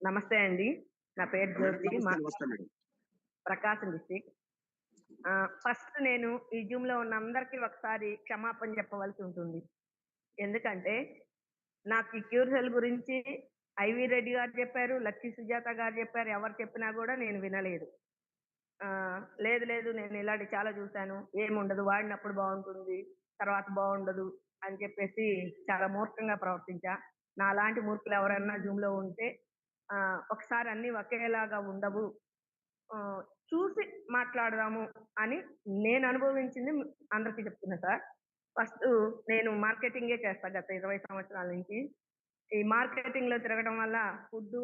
నమస్తే అండి. నా పేరు మేడం జ్యోతి. నమస్తే. నమస్తే మేడం. ప్రకాశం డిస్ట్రిక్ట్. ఫస్ట్ నేను ఈ జూమ్‌లో ఉన్న అందరికి ఒకసారి క్షమాపణ చెప్పవలసి ఉంటుంది. ఎందుకంటే, నాకు ఈ క్యూర్ సెల్ గురించి ఐవీ రెడ్డి గారు చెప్పారు, లక్కీ సుజాత గారు చెప్పారు. ఎవరు చెప్పినా గూడా నేను వినలేదు. లేదు లేదు నేను ఇలాంటివి చాలా చూసాను. ఏముండదు వాడినప్పుడు బావుంటుంది. తర్వాత బావుండదు అని చెప్పేసి చాలా మూర్ఖంగా ప్రవర్తించా. నాలాంటి మూర్ఖులు ఎవరన్నా జూమ్‌లో ఉంటే ఒకసారి అన్నీ ఒకేలాగా ఉండవు. ఆహ్, చూసి మాట్లాడదాము అని నేను అనుభవించింది అందరికి చెప్తున్నా సార్. ఫస్టు నేను మార్కెటింగే చేస్తా గత 20 సంవత్సరాల నుంచి. ఈ మార్కెటింగ్‌లో తిరగడం వల్ల ఫుడ్డు,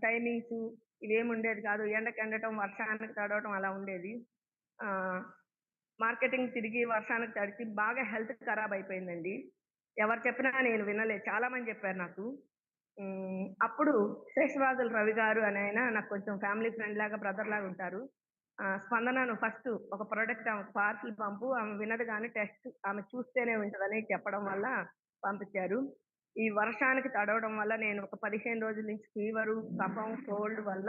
టైమింగ్సు ఇవేముండేది కాదు. ఎండకెండటం, వర్షానికి తడవటం అలా ఉండేది. ఆహ్, మార్కెటింగ్ తిరిగి వర్షానికి తడిచి బాగా హెల్త్ ఖరాబ్ అయిపోయిందండి. ఎవరు చెప్పినా నేను వినలేదు. చాలా మంది చెప్పారు నాకు. అప్పుడు శేషవాదుల రవి గారు అని నాకు కొంచెం ఫ్యామిలీ ఫ్రెండ్ లాగా, బ్రదర్ లాగా ఉంటారు. స్పందనను ఫస్ట్ ఒక ప్రొడక్ట్ ఆమెకు పార్సిల్ పంపు. ఆమె వినదు గాని టెస్ట్ ఆమె చూస్తేనే వింటదని చెప్పడం వల్ల పంపించారు. ఈ వర్షానికి తడవడం వల్ల నేను ఒక 15 రోజుల నుంచి ఫీవరు, కఫం, కోల్డ్ వల్ల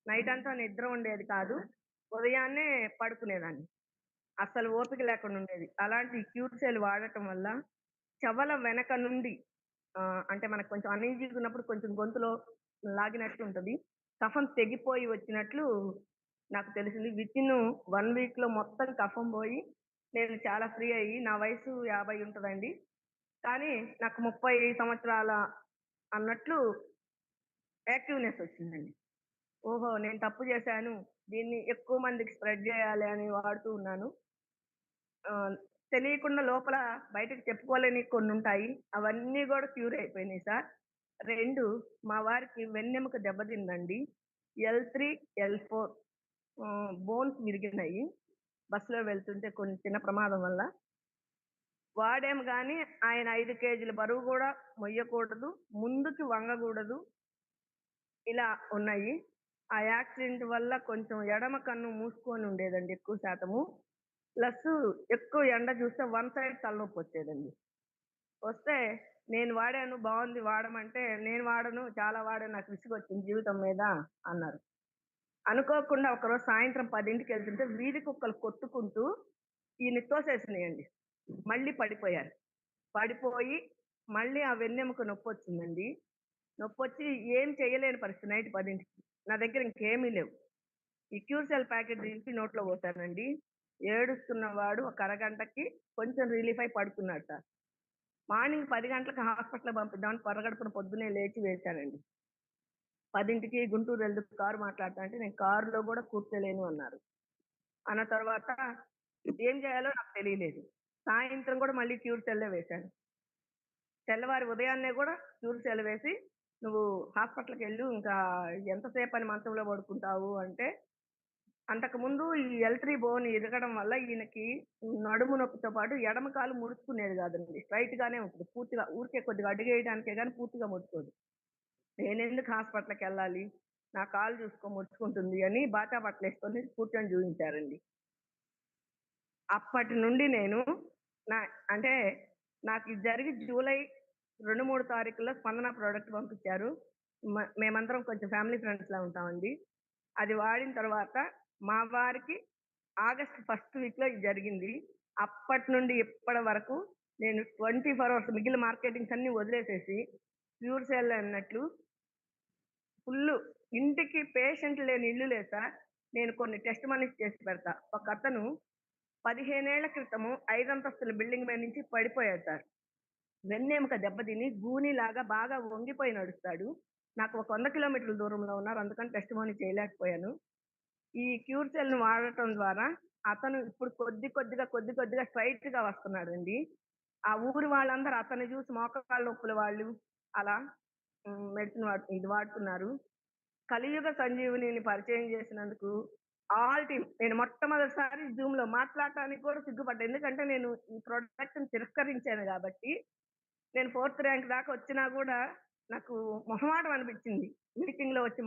నైట్ అంతా నిద్ర ఉండేది కాదు. ఉదయాన్నే పడుకునేదాన్ని. అస్సలు ఓపిక లేకుండా ఉండేది. అలాంటి క్యూర్సెల్ వాడటం వల్ల చెవుల వెనక నుండి అంటే మనకు కొంచెం అన్‌ఈజీగా ఉన్నప్పుడు కొంచెం గొంతులో లాగినట్టు ఉంటది. కఫం తెగిపోయి వచ్చినట్లు నాకు తెలిసింది. వితిన్ 1 వీక్‌లో మొత్తం కఫం పోయి, నేను చాలా ఫ్రీ అయ్యి నా వయసు 50 ఉంటదండి. కానీ నాకు 30 సంవత్సరాల అన్నట్లు యాక్టివ్‌నెస్ వచ్చిందండి. ఓహో! నేను తప్పు చేశాను. దీన్ని ఎక్కువ మందికి స్ప్రెడ్ చేయాలి అని వాడుతూ ఉన్నాను. ఆహ్, తెలియకుండా లోపల బయటకి చెప్పుకోలేనివి కొన్నుంటాయి. అవన్నీ గూడా క్యూర్ అయిపోయినాయి సార్. 2 మా వారికి వెన్నెముక దెబ్బతిందండి. L3, L4 bones విరిగినాయి. బస్సులో వెళ్తుంటే కొన్ని చిన్న ప్రమాదం వల్ల. వాడాము గానీ ఆయన 5 కేజీల బరువు గూడా మొయ్యకూడదు. ముందుకి వంగగూడదు. ఇలా ఉన్నాయి. ఆ యాక్సిడెంట్ వల్ల కొంచెం ఎడమ కన్ను మూసుకొని ఉండేదండి ఎక్కువ శాతము. ప్లస్సు ఎక్కువ ఎండ చూస్తే వన్ సైడ్ తలనొప్పొచ్చేదండి. వస్తే నేను వాడాను బావుంది వాడమంటే, "నేను వాడను, చాలా వాడాను. నాకు విసుగొచ్చింది జీవితం మీద" అన్నారు. అనుకోకుండా ఒకరోజు సాయంత్రం 10కెళ్తుంటే వీధి కుక్కలు కొట్టుకుంటూ ఈయన్ని తోసేసినియండి. మళ్ళీ పడిపోయారు. పడిపోయి మళ్ళీ ఆ వెన్నెముక నొప్పొచ్చిందండి. నొప్పొచ్చి ఏం చేయలేని పరిస్థితి నైట్ 10కి. నా దగ్గర ఇంకేమీ లేవు. ఈ క్యూర్సెల్ ప్యాకెట్ తీసి నోట్లో పోసానండి. ఏడుస్తున్నవాడు ఒక అరగంటకి కొంచెం రిలీఫ్ అయి పడుకున్నాడు సార్. మార్నింగ్ 10 గంటలకు హాస్పిటల్‌కి పంపిద్దామని పరగడుపున పొద్దున్నే లేచి వేశానండి. 10కి గుంటూరు వెళ్తూ కారు మాట్లాడతా అంటే, "నేను కారులో గూడా కూర్చోలేను" అన్నారు. అన్న తర్వాత ఏం చేయాలో నాకు తెలియలేదు. సాయంత్రం గూడా మళ్ళీ క్యూర్ సెల్లే వేశాను. తెల్లవారి ఉదయాన్నే గూడా క్యూర్ సెల్ వేసి, "నువ్వు హాస్పిటల్‌కెళ్ళు ఇంకా ఎంతసేపని మంచంలో పడుకుంటావు" అంటే, అంతకుముందు ఈ L3 బోన్ ఇరగడం వల్ల ఈయనకి నడుము నొప్పితో పాటు ఎడమ కాలు ముడుచుకునేది గాదండి. స్ట్రెయిట్ గానే ఉంటది. పూర్తిగా ఊరికే కొద్దిగా అడుగేయడానికే గాని పూర్తిగా ముడుచుకోదు. నేనెందుకు హాస్పిటల్‌కెళ్ళాలి? నా కాలు చూసుకో ముడుచుకుంటుంది అని బాటా బట్టలేసుకొని కూర్చొని చూయించారండి. అప్పటి నుండి నేను నా అంటే నాకిది జరిగి జూలై 2, 3 తారీఖుల్లో స్పందన ప్రొడక్ట్ పంపించారు. మేమందరం కొంచెం ఫ్యామిలీ ఫ్రెండ్స్‌లా ఉంటామండి. అది వాడిన తర్వాత మా వారికి ఆగస్ట్ ఫస్ట్ వీక్‌లో ఇది జరిగింది. అప్పటి నుండి ఇప్పటి వరకు నేను 24 అవర్స్ మిగిలిన మార్కెటింగ్స్ అన్నీ వదిలేసేసి ప్యూర్ సెల్ అన్నట్లు ఫుల్లు ఇంటికి పేషెంట్ లేని ఇల్లు లేదు సార్. నేను కొన్ని టెస్ట్ మనీస్ చేసి పెడతా. ఒకతను 15 ఏళ్ల క్రితము 5 అంతస్తుల బిల్డింగ్ మీద నుంచి పడిపోయాడు సార్. వెన్నెముక దెబ్బతిని గూనిలాగా బాగా వంగిపోయి నడుస్తాడు. నాకు ఒక 100 కిలోమీటర్ల దూరంలో ఉన్నారు. అందుకని టెస్టిమోనీ చేయలేకపోయాను. ఈ క్యూర్ సెల్‌ని వాడటం ద్వారా అతను ఇప్పుడు కొద్దిగా స్ట్రెయిట్‌గా వస్తున్నాడండి. ఆ ఊరి వాళ్ళందరూ అతన్ని చూసి మోకాళ్ళ నొప్పుల వాళ్ళు అలా మెడిసిన్ ఇది వాడుతున్నారు. కలియుగ సంజీవనిని పరిచయం చేసినందుకు ఆల్ టీమ్ నేను మొట్టమొదటిసారి జూమ్‌లో మాట్లాడటానికి కూడా సిగ్గుపడ్డా. ఎందుకంటే నేను ఈ ప్రొడక్ట్‌ని తిరస్కరించాను గాబట్టి, నేను ఫోర్త్ ర్యాంక్ దాకా వచ్చినా గూడా నాకు మొహమాటం అనిపిచ్చింది. మీటింగ్‌లో వచ్చి